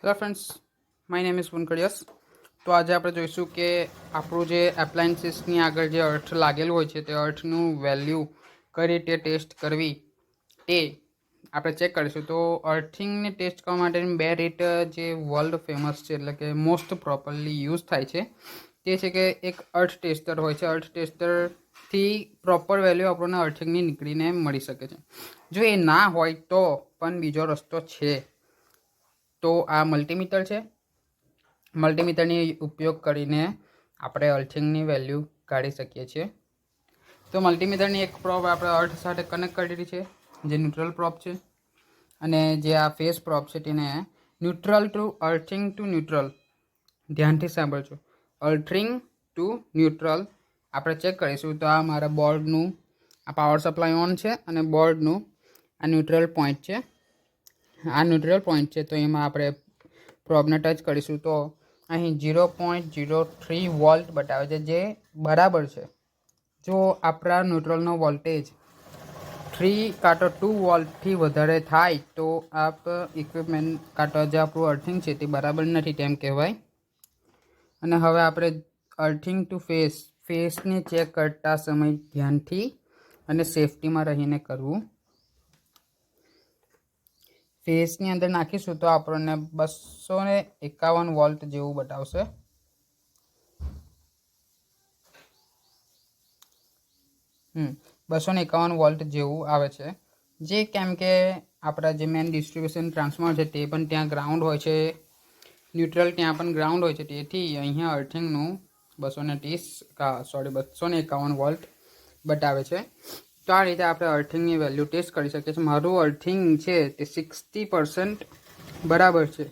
Hello friends, my name is વનકડિયસ. તો આજે આપણે જોઈશું કે આપણું જે એપ્લાયન્સીસની આગળ જે અર્થ લાગેલું હોય છે તે અર્થનું વેલ્યુ કઈ રીતે ટેસ્ટ કરવી તે આપણે ચેક કરીશું. તો અર્થિંગને ટેસ્ટ કરવા માટેની બે રીત જે વર્લ્ડ ફેમસ છે, એટલે કે મોસ્ટ પ્રોપરલી યુઝ થાય છે, તે છે કે એક અર્થ ટેસ્ટર હોય છે. અર્થ ટેસ્ટરથી પ્રોપર વેલ્યુ આપણને અર્થિંગની નીકળીને મળી શકે છે. જો એ ના હોય તો પણ બીજો રસ્તો છે. તો આ મલ્ટીમીટર છે. મલ્ટીમીટરની ઉપયોગ કરીને આપણે અર્થિંગની વેલ્યુ કાઢી શકીએ છીએ. તો મલ્ટીમીટરની એક પ્રોબ આપણે અર્થ સાથે કનેક્ટ કરેલી છે, જે ન્યુટ્રલ પ્રોબ છે. અને જે આ ફેસ પ્રોબ છે તેને neutral to earthing to neutral, ધ્યાનથી સાંભળજો, અર્થિંગ ટુ ન્યુટ્રલ આપણે ચેક કરીશું. તો આ મારા બોર્ડનું આ પાવર સપ્લાય ઓન છે અને બોર્ડનું આ ન્યુટ્રલ પોઈન્ટ છે. આ ન્યુટ્રલ પોઈન્ટ છે, તો એમાં આપણે પ્રોબને ટચ કરીશું તો અહીં 0.03 વોલ્ટ બતાવે છે, જે બરાબર છે. જો આપણા ન્યુટ્રલનો વોલ્ટેજ 3 કાં તો 2 વોલ્ટથી વધારે થાય તો આપ ઇક્વિપમેન્ટ કાં તો જે આપણું અર્થિંગ છે તે બરાબર નથી તેમ કહેવાય. અને હવે આપણે અર્થિંગ ટુ ફેસને ચેક કરતા સમય ધ્યાનથી અને સેફટીમાં રહીને કરવું. ફેસની અંદર નાખીશું તો આપણને 251 વોલ્ટ જેવું બતાવશે. હમ 251 વોલ્ટ જેવું આવે છે, જે કેમ કે આપણા જે મેન ડિસ્ટ્રીબ્યુશન ટ્રાન્સફોર્મર છે તે પણ ત્યાં ગ્રાઉન્ડ હોય છે, ન્યુટ્રલ ત્યાં પણ ગ્રાઉન્ડ હોય છે, તેથી અહીંયા અર્થિંગનું 251 વોલ્ટ બતાવે છે. તો આ રીતે આપણે અર્થિંગની વેલ્યુ ટેસ્ટ કરી શકીએ છીએ. મારું અર્થિંગ છે તે 60% બરાબર છે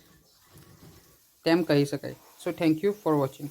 તેમ કહી શકાય. So thank you for watching.